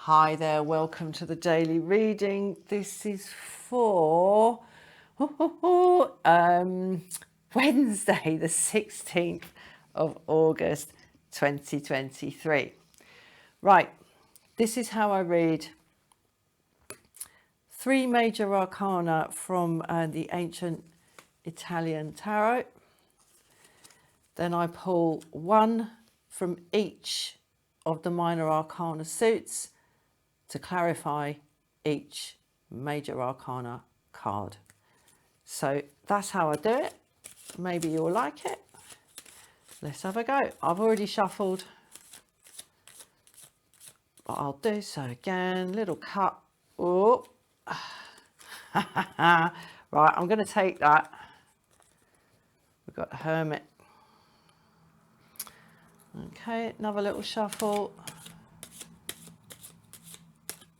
Hi there, welcome to the daily reading. This is for Wednesday, the 16th of August 2023. Right, this is how I read three major arcana from the ancient Italian tarot. Then I pull one from each of the minor arcana suits to clarify each major arcana card. So that's how I do it. Maybe you'll like it. Let's have a go. I've already shuffled, but I'll do so again. Little cut. Oh. Right, I'm going to take that. We've got the Hermit. Okay, another little shuffle.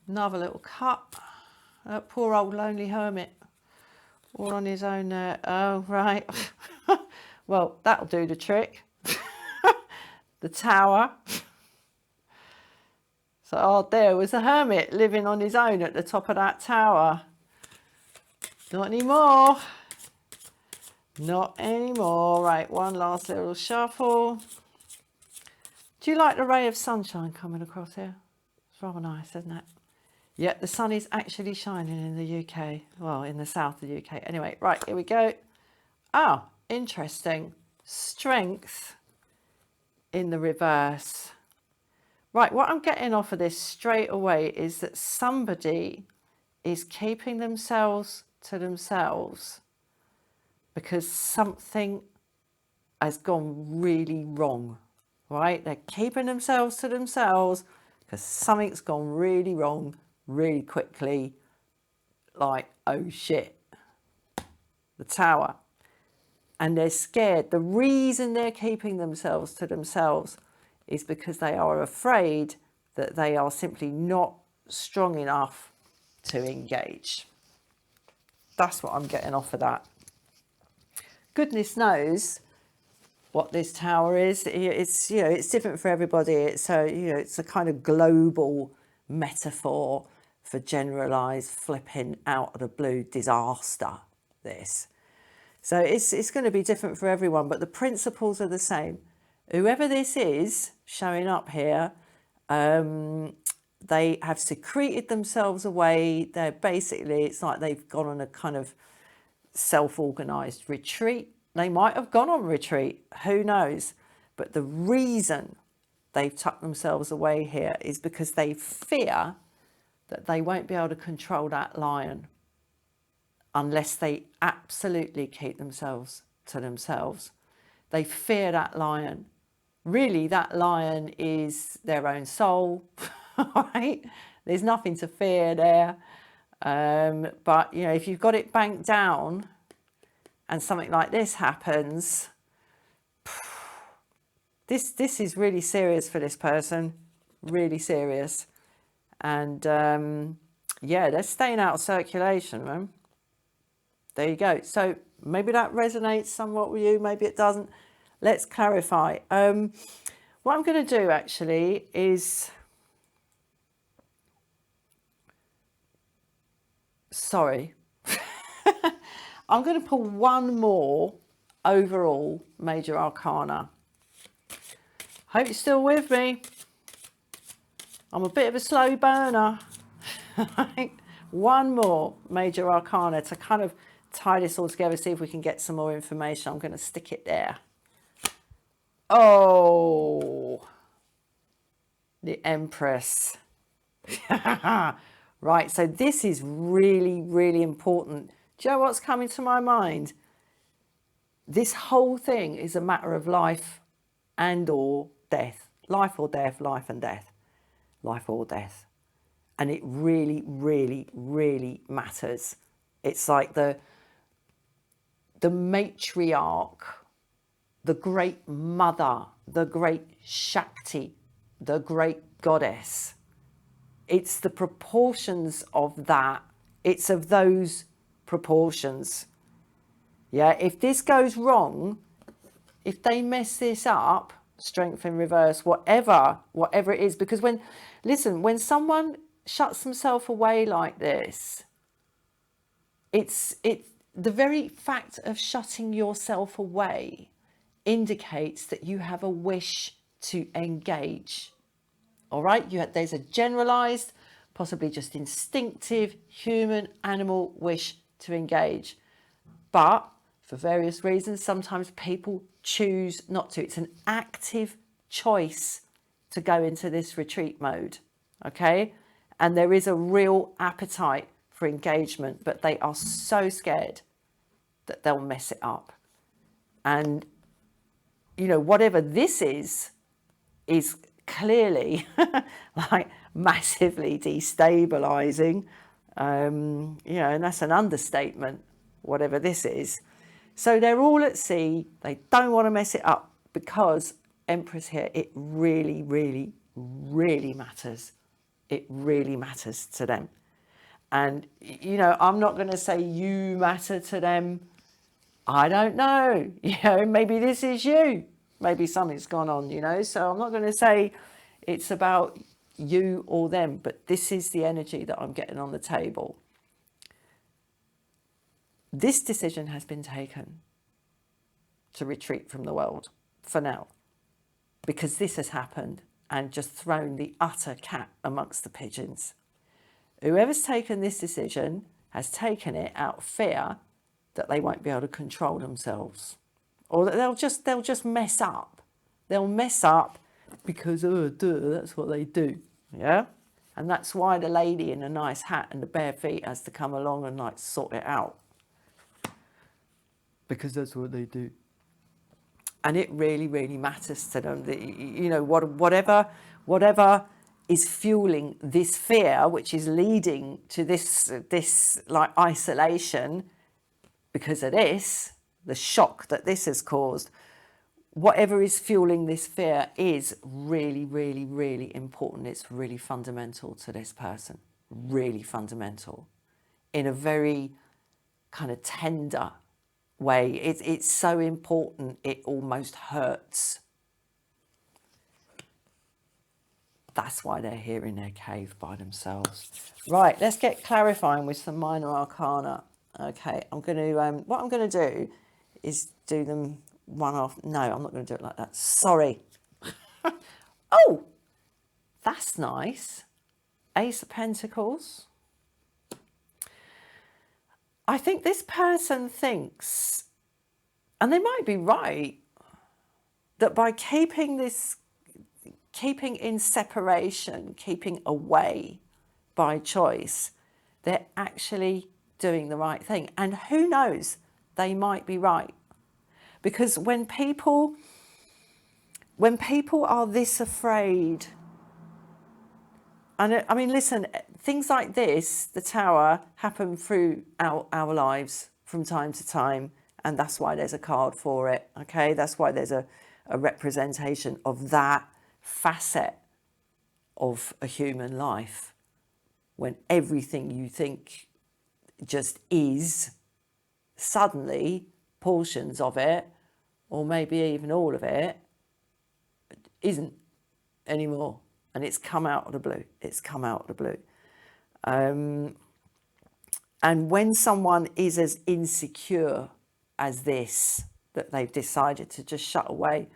Another little cut. Poor old lonely Hermit. All on his own there. Oh, right. Well, that'll do the trick. The Tower. So, oh, there was a Hermit living on his own at the top of that tower. Not anymore. Not anymore. Right, one last little shuffle. Do you like the ray of sunshine coming across here? It's rather nice, isn't it? Yeah, the sun is actually shining in the UK. Well, in the south of the UK. Anyway, right, here we go. Oh, interesting. Strength in the reverse. Right, what I'm getting off of this straight away is that somebody is keeping themselves to themselves because something has gone really wrong, right? They're keeping themselves to themselves because something's gone really wrong really quickly, like, oh shit, the Tower. And they're scared. The reason they're keeping themselves to themselves is because they are afraid that they are simply not strong enough to engage. That's what I'm getting off of that. Goodness knows what this Tower is. It's, you know, it's different for everybody. It's a, you know, it's a kind of global metaphor for generalized flipping out of the blue disaster, this. So it's going to be different for everyone, but the principles are the same. Whoever this is showing up here, they have secreted themselves away. They're basically, it's like they've gone on a kind of self-organized retreat. They might have gone on retreat, who knows? But the reason they've tucked themselves away here is because they fear that they won't be able to control that lion unless they absolutely keep themselves to themselves. They fear that lion. Really, that lion is their own soul, right? There's nothing to fear there. But, you know, if you've got it banked down and something like this happens, this is really serious for this person, really serious. And yeah, they're staying out of circulation, man. There you go. So maybe that resonates somewhat with you, maybe it doesn't. Let's clarify. What I'm going to do actually is, sorry, I'm going to pull one more overall major arcana. Hope you're still with me. I'm a bit of a slow burner. One more major arcana to kind of tie this all together, see if we can get some more information. I'm going to stick it there. Oh, the Empress. Right, so this is really, really important. Do you know what's coming to my mind? This whole thing is a matter of life and or death. Life or death, life and death. Life or death. And it really, really, really matters. It's like the matriarch, the great mother, the great Shakti, the great goddess. It's the proportions of that. It's of those proportions. Yeah, if this goes wrong, if they mess this up, Strength in reverse, whatever it is. Because when someone shuts themselves away like this, it's the very fact of shutting yourself away indicates that you have a wish to engage. All right, there's a generalized, possibly just instinctive human animal wish to engage, but for various reasons sometimes people choose not to. It's an active choice to go into this retreat mode, okay? And there is a real appetite for engagement, but they are so scared that they'll mess it up. And whatever this is clearly like massively destabilizing, and that's an understatement, whatever this is. So they're all at sea. They don't want to mess it up because Empress here, it really, really, really matters. It really matters to them. And, I'm not going to say you matter to them. I don't know. Maybe this is you. Maybe something's gone on, So I'm not going to say it's about you or them, but this is the energy that I'm getting on the table. This decision has been taken to retreat from the world for now, because this has happened and just thrown the utter cat amongst the pigeons. Whoever's taken this decision has taken it out of fear that they won't be able to control themselves, or that they'll just mess up. They'll mess up because that's what they do. Yeah. And that's why the lady in a nice hat and the bare feet has to come along and like sort it out, because that's what they do. And it really, really matters to them. Whatever is fueling this fear, which is leading to this like isolation because of this, the shock that this has caused, whatever is fueling this fear is really, really, really important. It's really fundamental to this person, really fundamental, in a very kind of tender way. It's so important, it almost hurts. That's why they're here in their cave by themselves. Right, let's get clarifying with some minor arcana. Okay, what I'm going to do is do them one off. No, I'm not going to do it like that. Sorry. Oh, that's nice. Ace of Pentacles. I think this person thinks, and they might be right, that by keeping in separation, keeping away by choice, they're actually doing the right thing. And who knows, they might be right. Because when people are this afraid, and I mean, listen, things like this, the Tower, happen through our lives from time to time, and that's why there's a card for it, okay? That's why there's a representation of that facet of a human life, when everything you think just is, suddenly portions of it, or maybe even all of it, isn't anymore. And it's come out of the blue. It's come out of the blue. And when someone is as insecure as this, that they've decided to just shut away,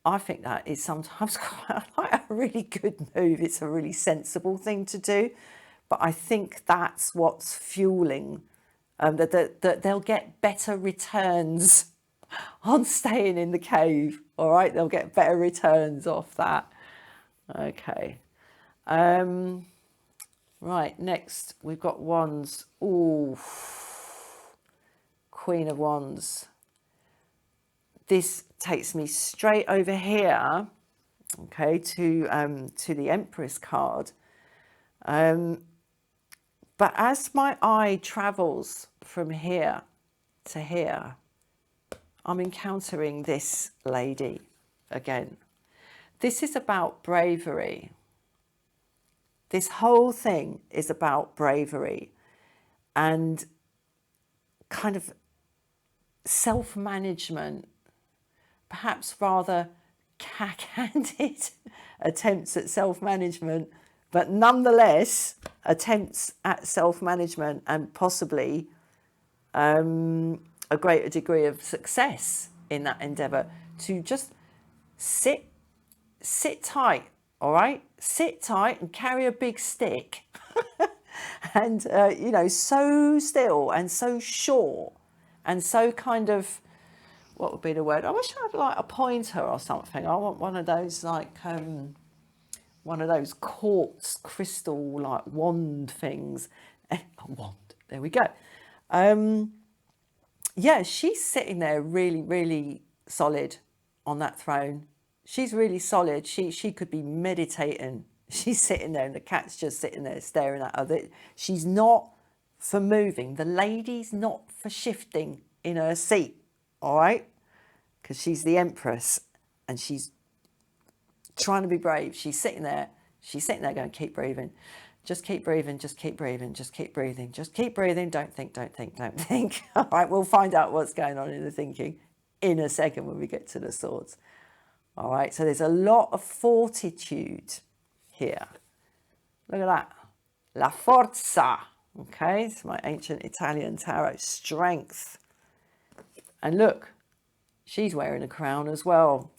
I think that is sometimes quite a really good move. It's a really sensible thing to do. But I think that's what's fueling that they'll get better returns on staying in the cave. All right, they'll get better returns off that. Okay. Right, next we've got Wands. Ooh, Queen of Wands. This takes me straight over here, okay, to the Empress card. But as my eye travels from here to here, I'm encountering this lady again. This is about bravery. This whole thing is about bravery and kind of self-management, perhaps rather cack-handed attempts at self-management, but nonetheless attempts at self-management and possibly a greater degree of success in that endeavor, to just sit tight, all right? Sit tight and carry a big stick and, you know, so still and so sure and so kind of, what would be the word? I wish I had like a pointer or something. I want one of those like, one of those quartz crystal like wand things. A wand, there we go. Yeah, she's sitting there really, really solid on that throne. She's really solid. She could be meditating. She's sitting there and the cat's just sitting there staring at her. She's not for moving. The lady's not for shifting in her seat, all right? Because she's the empress and she's trying to be brave. She's sitting there going, keep breathing. Just keep breathing, just keep breathing, just keep breathing, just keep breathing. Don't think, don't think, don't think. All right, we'll find out what's going on in the thinking in a second when we get to the swords. All right, so there's a lot of fortitude here. Look at that. La forza. Okay, it's my ancient Italian tarot. Strength. And look, she's wearing a crown as well.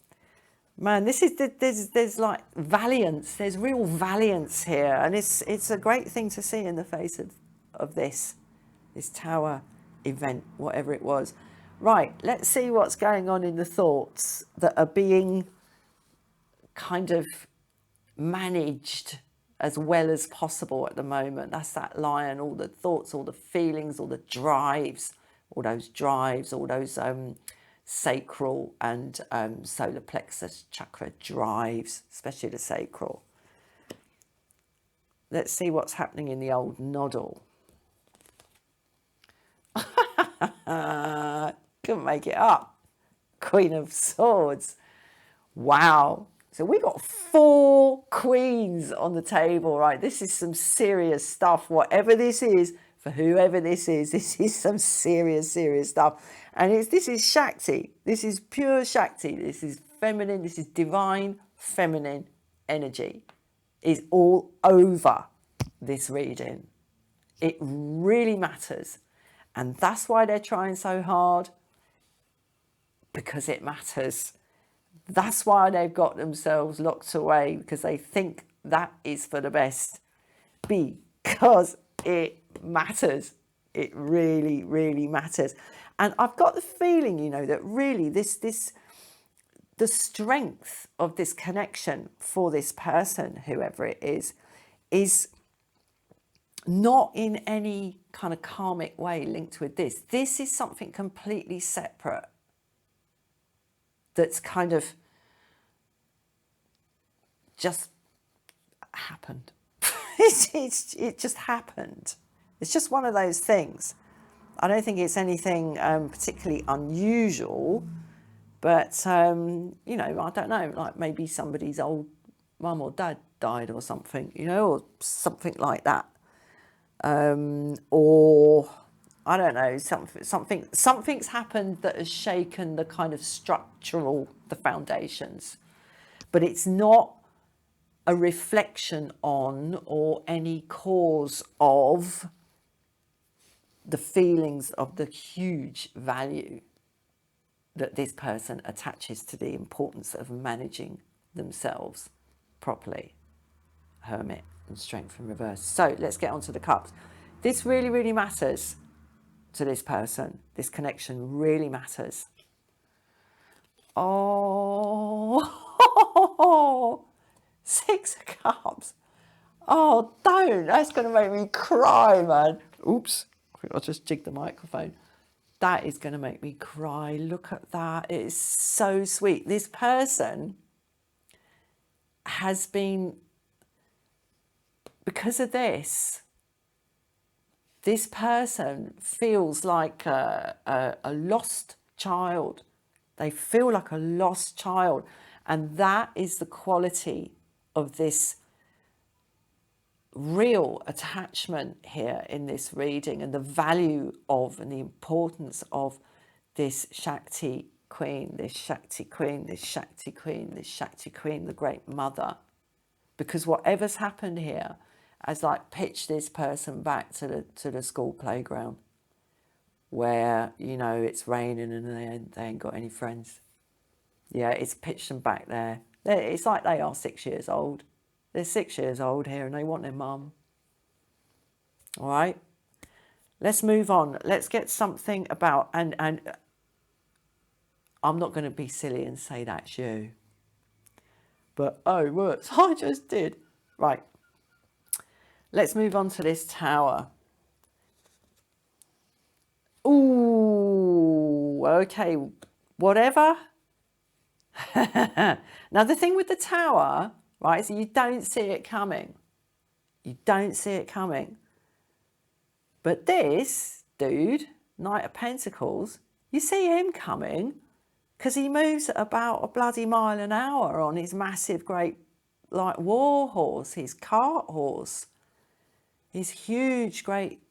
Man, this is there's like valiance. There's real valiance here, and it's a great thing to see in the face of this tower event, whatever it was. Right, let's see what's going on in the thoughts that are being kind of managed as well as possible at the moment. That's that Lion, all the thoughts, all the feelings, all the drives, all those sacral and solar plexus chakra drives, especially the sacral. Let's see what's happening in the old noddle. Couldn't make it up. Queen of Swords. Wow. So we got 4 queens on the table, right? This is some serious stuff. Whatever this is, for whoever this is some serious, serious stuff. And this is Shakti. This is pure Shakti. This is feminine. This is divine feminine energy. Is all over this reading. It really matters. And that's why they're trying so hard. Because it matters. That's why they've got themselves locked away. Because they think that is for the best. Because it matters. It really, really matters. And I've got the feeling, you know, that really the strength of this connection for this person, whoever it is not in any kind of karmic way linked with this. This is something completely separate that's kind of just happened. It just happened. It's just one of those things. I don't think it's anything particularly unusual, but, you know, I don't know, like maybe somebody's old mum or dad died or something, you know, or something like that. Or, I don't know, something's happened that has shaken the kind of the foundations. But it's not a reflection on or any cause of the feelings of the huge value that this person attaches to the importance of managing themselves properly. Hermit and Strength in reverse. So let's get on to the cups. This really, really matters to this person. This connection really matters. Oh, 6 of Cups. Oh, don't. That's going to make me cry, man. Oops. I'll just jig the microphone. That is going to make me cry. Look at that. It is so sweet. This person has been, because of this person feels like a lost child. They feel like a lost child. And that is the quality of this real attachment here in this reading, and the value of and the importance of this Shakti queen, this Shakti queen, this Shakti queen, this Shakti queen, the great mother. Because whatever's happened here has like pitched this person back to the school playground where, you know, it's raining and they ain't got any friends. Yeah, it's pitched them back there. It's like they are 6 years old. They're 6 years old here and they want their mum. All right, let's move on. Let's get something about, and I'm not going to be silly and say that's you. But, oh, words, I just did. Right, let's move on to this tower. Ooh, okay, whatever. Now, the thing with the tower, right, is you don't see it coming. You don't see it coming. But this dude, Knight of Pentacles, you see him coming because he moves at about a bloody mile an hour on his massive, great, like, war horse, his cart horse, his huge, great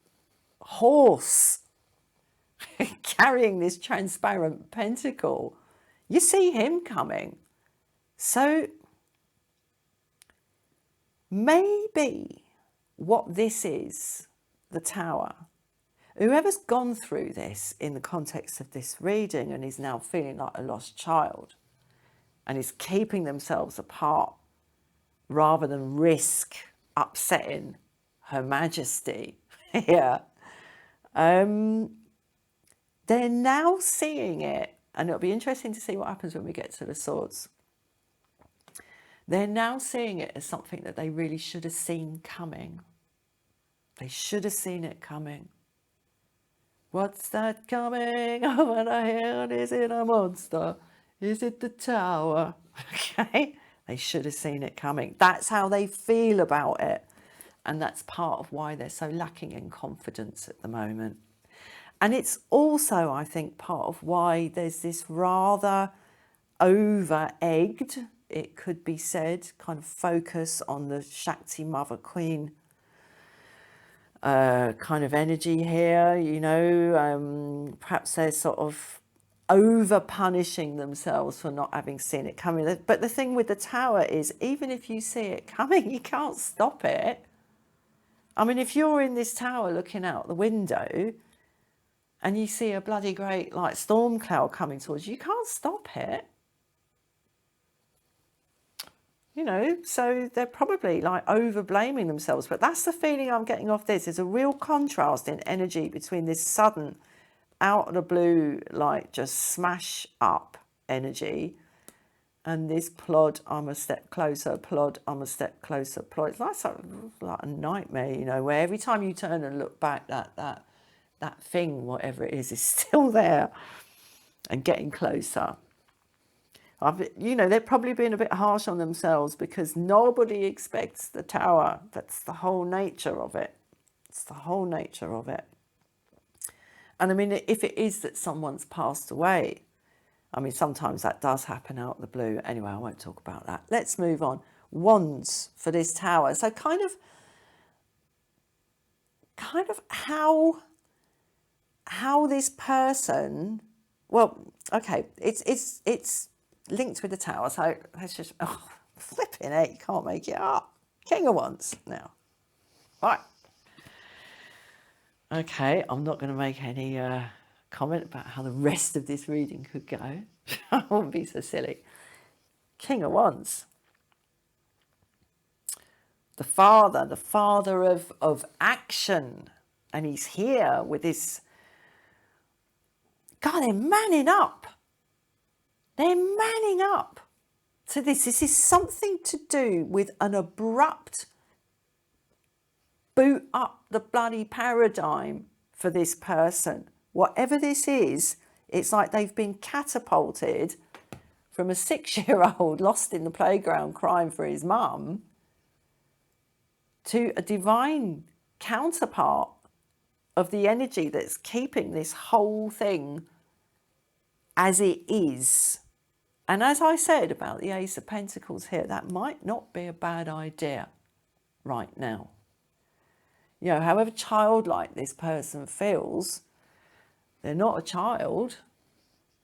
horse carrying this transparent pentacle. You see him coming. So maybe what this is, the tower, whoever's gone through this in the context of this reading and is now feeling like a lost child and is keeping themselves apart rather than risk upsetting Her Majesty here, they're now seeing it, and it'll be interesting to see what happens when we get to the swords. They're now seeing it as something that they really should have seen coming. They should have seen it coming. What's that coming over the hill? Is it a monster? Is it the tower? Okay, they should have seen it coming. That's how they feel about it. And that's part of why they're so lacking in confidence at the moment. And it's also, I think, part of why there's this rather over-egged, it could be said, kind of focus on the Shakti Mother Queen kind of energy here, you know. Perhaps they're sort of over-punishing themselves for not having seen it coming. But the thing with the tower is, even if you see it coming, you can't stop it. I mean, if you're in this tower looking out the window and you see a bloody great, like, storm cloud coming towards you, you can't stop it. You know, so they're probably like over blaming themselves. But that's the feeling I'm getting off this. There's a real contrast in energy between this sudden, out of the blue, like just smash up energy, and this plod, I'm a step closer, plod, I'm a step closer, plod. It's like something like a nightmare, you know, where every time you turn and look back, that thing, whatever it is still there and getting closer. You know, they're probably being a bit harsh on themselves because nobody expects the tower. That's the whole nature of it. It's the whole nature of it. And I mean, if it is that someone's passed away, I mean, sometimes that does happen out of the blue. Anyway, I won't talk about that. Let's move on. Wands for this tower. So kind of how this person, well, okay, it's linked with the tower, so let's just, flipping it, you can't make it up. King of Wands now. Right. Okay, I'm not going to make any comment about how the rest of this reading could go. I won't be so silly. King of Wands. The father of action. And he's here with this, God, they're manning up. They're manning up to this. This is something to do with an abrupt boot up the bloody paradigm for this person. Whatever this is, it's like they've been catapulted from a 6-year-old lost in the playground crying for his mum to a divine counterpart of the energy that's keeping this whole thing as it is. And as I said about the Ace of Pentacles here, that might not be a bad idea right now. You know, however childlike this person feels, they're not a child.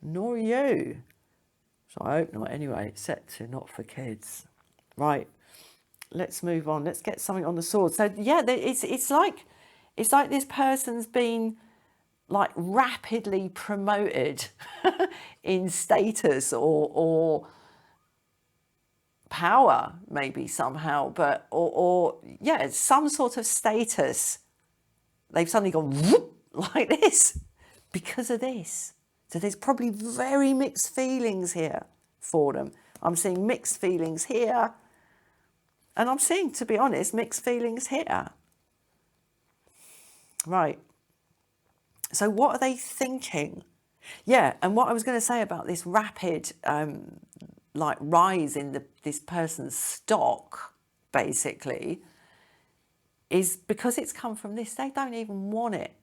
nor you. So I hope not anyway. It's set to not for kids. Right, let's move on. Let's get something on the sword. So yeah, it's like this person's been like rapidly promoted in status or power, maybe somehow, but or yeah, some sort of status. They've suddenly gone whoop, like this because of this. So there's probably very mixed feelings here for them. I'm seeing mixed feelings here, and I'm seeing, to be honest, mixed feelings here. Right. So what are they thinking? Yeah, and what I was going to say about this rapid like rise in this person's stock, basically, is because it's come from this. They don't even want it.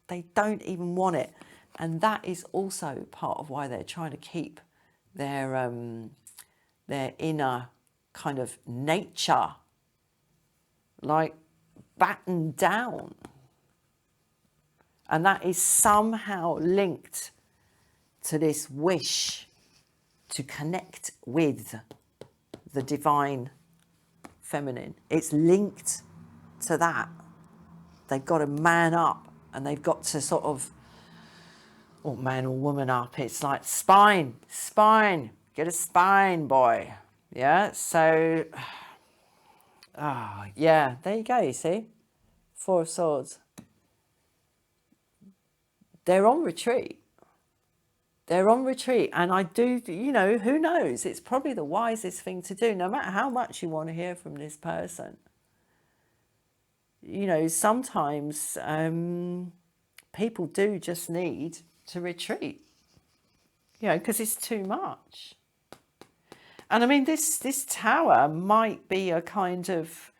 They don't even want it. And that is also part of why they're trying to keep their inner kind of nature like battened down. And that is somehow linked to this wish to connect with the divine feminine. It's linked to that. They've got to man up, and they've got to sort of, or man or woman up. It's like spine, get a spine, boy. Yeah, so, yeah, there you go, you see. Four of Swords. They're on retreat. They're on retreat, and I do, you know, who knows? It's probably the wisest thing to do, no matter how much you want to hear from this person. You know, sometimes people do just need to retreat, you know, because it's too much. And I mean, this tower might be a kind of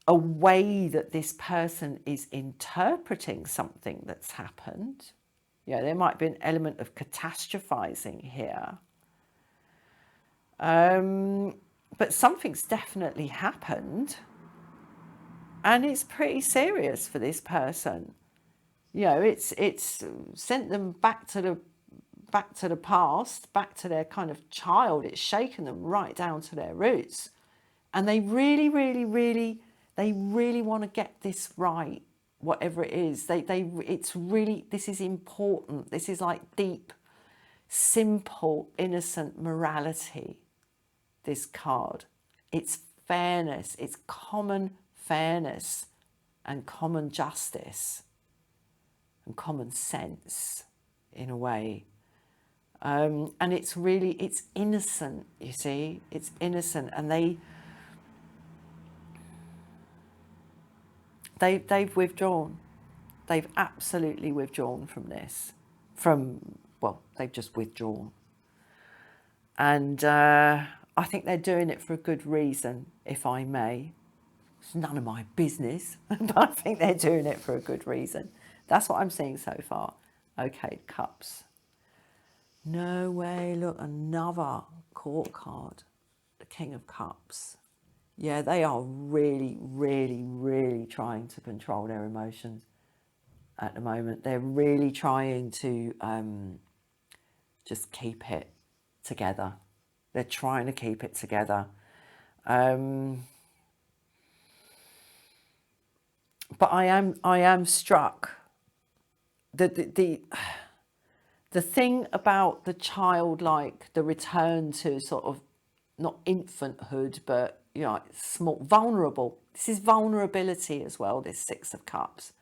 a way that this person is interpreting something that's happened. Yeah, there might be an element of catastrophizing here. But something's definitely happened. And it's pretty serious for this person. You know, it's sent them back to the past, back to their kind of child. It's shaken them right down to their roots. And they really, really, really, they really want to get this right. Whatever it is, it's really, this is important. This is like deep, simple, innocent morality, this card. It's fairness, it's common fairness and common justice and common sense in a way. And it's really, it's innocent, you see, it's innocent. And they've withdrawn. They've absolutely withdrawn from this. Well, they've just withdrawn. And I think they're doing it for a good reason, if I may. It's none of my business, but I think they're doing it for a good reason. That's what I'm seeing so far. Okay, Cups. No way, look, another court card. The King of Cups. Yeah, they are really, really, really trying to control their emotions at the moment. They're really trying to just keep it together. They're trying to keep it together. But I am struck. The thing about the childlike, the return to sort of not infanthood, but you know, small, vulnerable. This is vulnerability as well. This Six of Cups.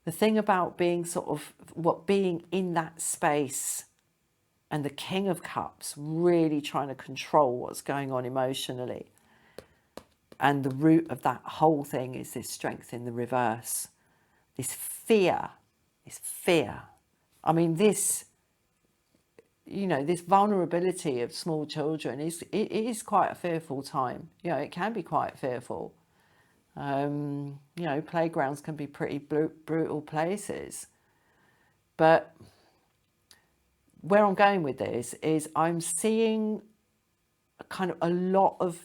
The thing about being sort of being in that space, and the King of Cups really trying to control what's going on emotionally. And the root of that whole thing is this Strength in the reverse. This fear. I mean, this, you know, this vulnerability of small children it is quite a fearful time. You know, it can be quite fearful. You know, playgrounds can be pretty brutal places. But where I'm going with this is I'm seeing kind of a lot of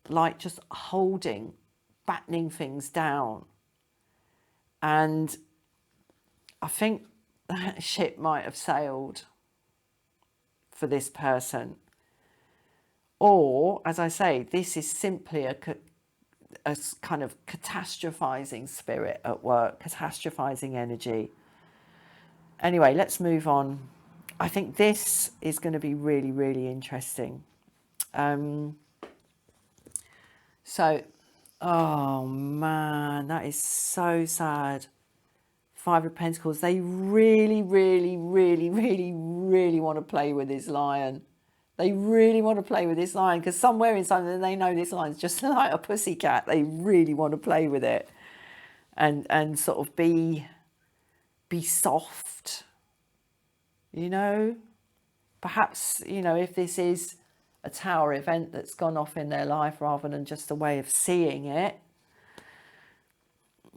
like just holding, battening things down. And I think that ship might have sailed. for this person. Or, as I say, this is simply a kind of catastrophizing spirit at work, catastrophizing energy. Anyway, let's move on. I think this is going to be really, really interesting. So, oh man, that is so sad. Five of Pentacles. They really, really, really, really, really want to play with this lion. They really want to play with this lion, because somewhere inside them they know this lion's just like a pussycat. They really want to play with it and sort of be soft, you know. Perhaps, you know, if this is a tower event that's gone off in their life rather than just a way of seeing it,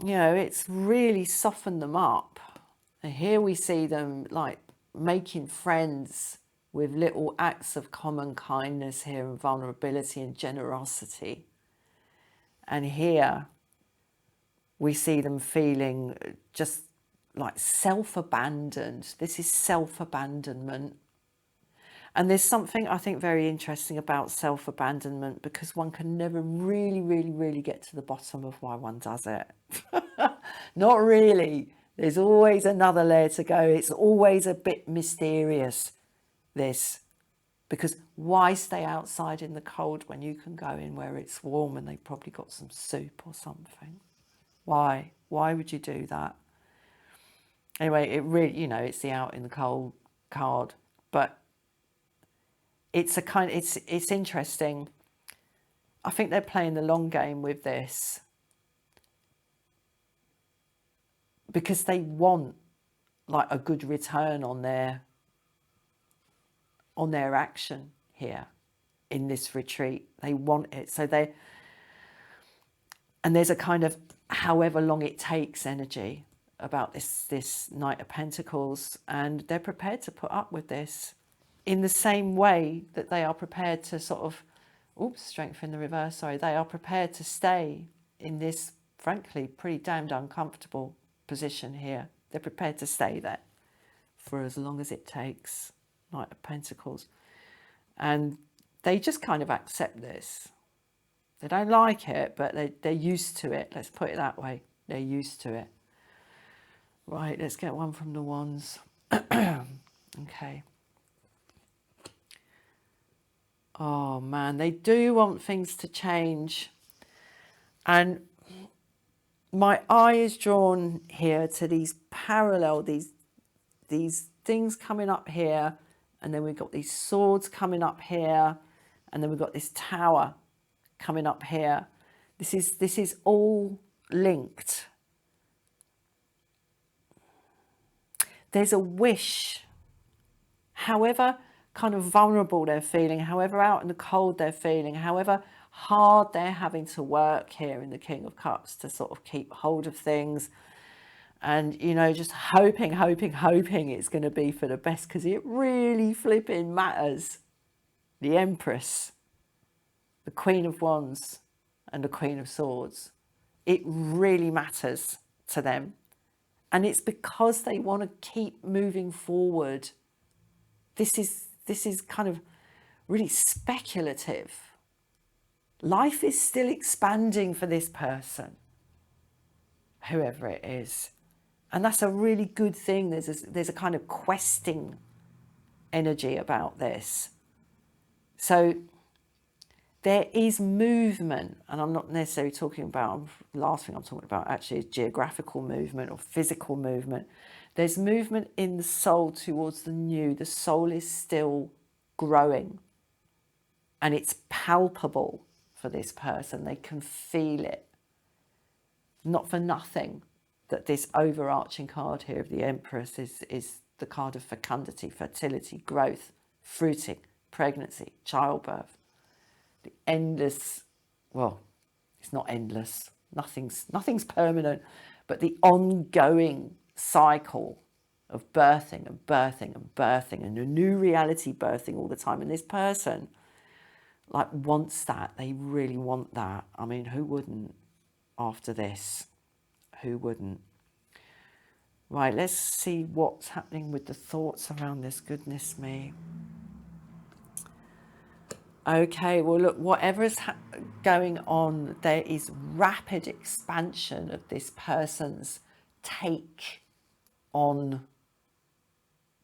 you know, it's really softened them up. And here we see them like making friends with little acts of common kindness here, and vulnerability and generosity. And here we see them feeling just like self-abandoned. This is self-abandonment. And there's something I think very interesting about self-abandonment, because one can never really, really, really get to the bottom of why one does it. Not really. There's always another layer to go. It's always a bit mysterious, this. Because why stay outside in the cold when you can go in where it's warm and they've probably got some soup or something? Why? Why would you do that? Anyway, it really, you know, it's the out in the cold card. But it's a kind, it's interesting. I think they're playing the long game with this, because they want like a good return on their action here in this retreat. They want it. So and there's a kind of however long it takes energy about this Knight of Pentacles, and they're prepared to put up with this in the same way that they are prepared to sort of, strength in the reverse, sorry, they are prepared to stay in this, frankly, pretty damned uncomfortable position here. They're prepared to stay there for as long as it takes, Knight of Pentacles. And they just kind of accept this. They don't like it, but they're used to it. Let's put it that way. They're used to it. Right, let's get one from the Wands. Okay. Oh man, they do want things to change. And my eye is drawn here to these parallel, these things coming up here, and then we've got these swords coming up here, and then we've got this tower coming up here. This is all linked. There's a wish, however kind of vulnerable they're feeling, however out in the cold they're feeling, however hard they're having to work here in the King of Cups to sort of keep hold of things, and, you know, just hoping it's going to be for the best, because it really flipping matters. The Empress, the Queen of Wands, and the Queen of Swords. It really matters to them. And it's because they want to keep moving forward. This is kind of really speculative. Life is still expanding for this person, whoever it is. And that's a really good thing. There's a kind of questing energy about this. So there is movement, and I'm not necessarily talking about, the last thing I'm talking about actually is geographical movement or physical movement. There's movement in the soul towards the new. The soul is still growing, and it's palpable for this person. They can feel it. Not for nothing that this overarching card here of the Empress is the card of fecundity, fertility, growth, fruiting, pregnancy, childbirth. The endless, well, it's not endless, nothing's permanent, but the ongoing cycle of birthing and birthing and birthing, and a new reality birthing all the time. And this person like wants that. They really want that. I mean, who wouldn't after this? Who wouldn't? Right, let's see what's happening with the thoughts around this. Goodness me. Okay, well, look, whatever is going on, there is rapid expansion of this person's take on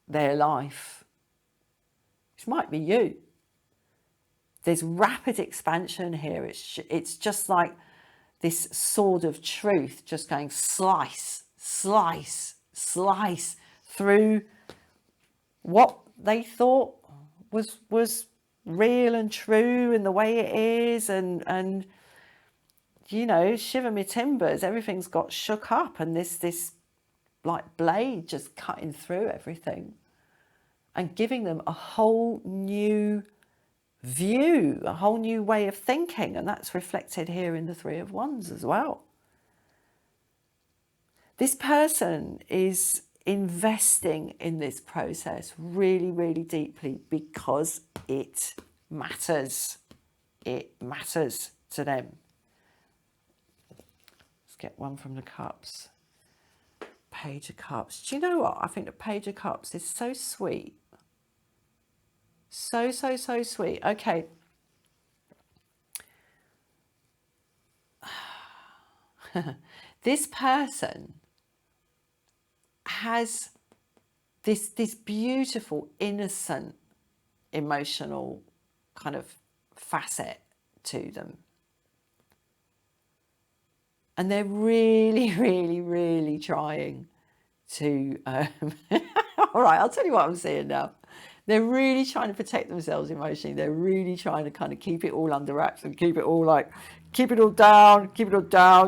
their life. Which might be you. There's rapid expansion here. It's just like this sword of truth just going slice, slice, slice through what they thought was real and true and the way it is, and you know, shiver me timbers, everything's got shook up, and this like blade just cutting through everything and giving them a whole new view, a whole new way of thinking, and that's reflected here in the Three of Wands as well. This person is investing in this process really, really deeply because it matters. It matters to them. Let's get one from the Cups. Page of Cups. Do you know what? I think the Page of Cups is so sweet. So, so, so sweet. Okay. This person has this beautiful, innocent, emotional kind of facet to them. And they're really, really, really trying to... all right, I'll tell you what I'm seeing now. They're really trying to protect themselves emotionally. They're really trying to kind of keep it all under wraps and keep it all down,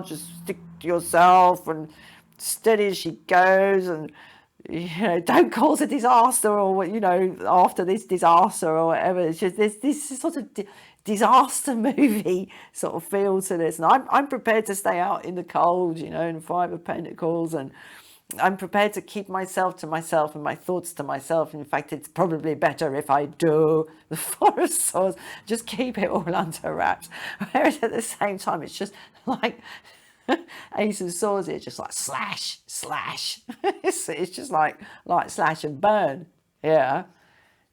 just stick to yourself and steady as she goes, and you know, don't cause a disaster, or you know, after this disaster or whatever. It's just this sort of disaster movie sort of feel to this, and I'm prepared to stay out in the cold, you know, in Five of Pentacles, and I'm prepared to keep myself to myself and my thoughts to myself. In fact, it's probably better if I do. The Four of Swords, just keep it all under wraps. Whereas at the same time, it's just like Ace of Swords here, just like slash, slash. It's just like slash and burn. Yeah.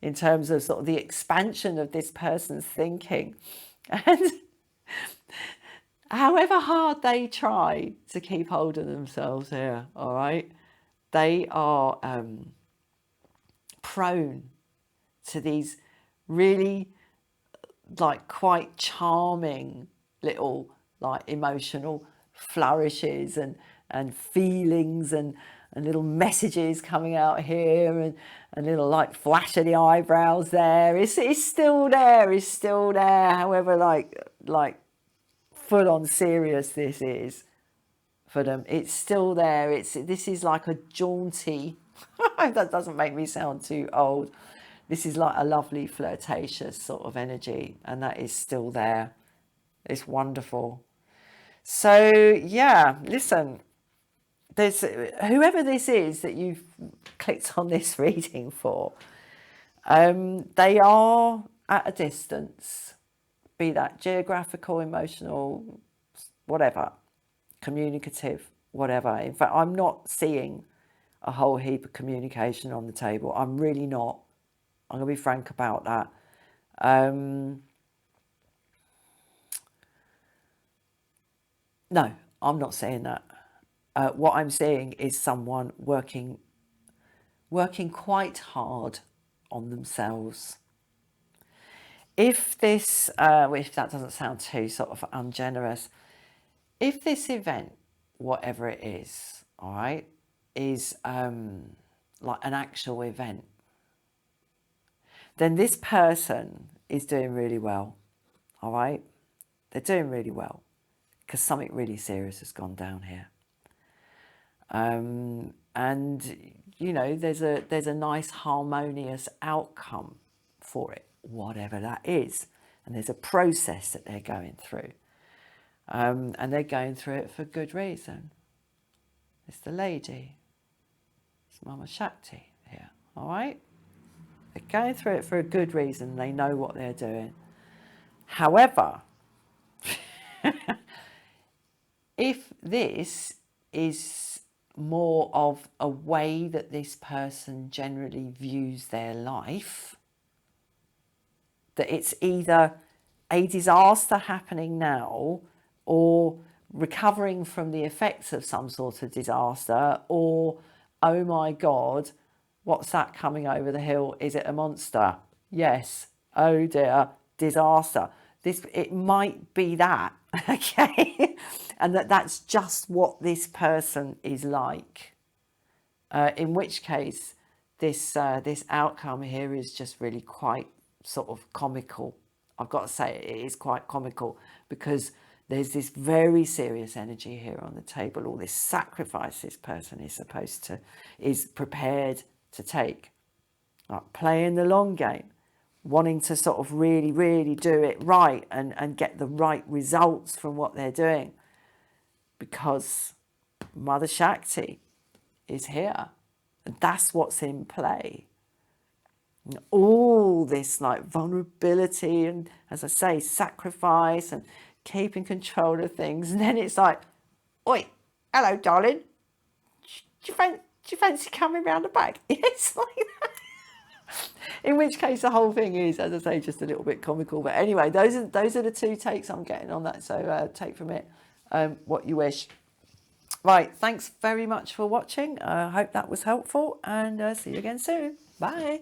In terms of sort of the expansion of this person's thinking. And however hard they try to keep hold of themselves here, all right, they are prone to these really like quite charming little like emotional flourishes and feelings and little messages coming out here, and little like flash of the eyebrows there. It's still there. It's still there. However, like full on serious this is for them, it's still there. This is like a jaunty. That doesn't make me sound too old. This is like a lovely flirtatious sort of energy, and that is still there. It's wonderful. So yeah, listen, there's whoever this is that you've clicked on this reading for, they are at a distance, be that geographical, emotional, whatever, communicative, whatever. In fact, I'm not seeing a whole heap of communication on the table. I'm really not. I'm going to be frank about that. No, I'm not saying that. What I'm seeing is someone working quite hard on themselves. If this, if that doesn't sound too sort of ungenerous, if this event, whatever it is, all right, is like an actual event, then this person is doing really well, all right? They're doing really well because something really serious has gone down here. And, you know, there's a nice harmonious outcome for it, whatever that is. And there's a process that they're going through. And they're going through it for good reason. It's the lady. It's Mama Shakti here, all right? They're going through it for a good reason. They know what they're doing. However, if this is more of a way that this person generally views their life, that it's either a disaster happening now or recovering from the effects of some sort of disaster, or, oh my God, what's that coming over the hill? Is it a monster? Yes. Oh dear, disaster. It might be that, okay? And that's just what this person is like. In which case, this outcome here is just really quite sort of comical. I've got to say it is quite comical, because there's this very serious energy here on the table, all this sacrifice this person is prepared to take, like playing the long game, wanting to sort of really, really do it right and get the right results from what they're doing, because Mother Shakti is here. And that's what's in play. And all this like vulnerability and, as I say, sacrifice and keeping control of things. And then it's like, oi, hello, darling. Do you fancy coming round the back? It's like that. In which case the whole thing is, as I say, just a little bit comical. But anyway, those are the two takes I'm getting on that. So take from it what you wish. Right, thanks very much for watching. I hope that was helpful, and see you again soon. Bye.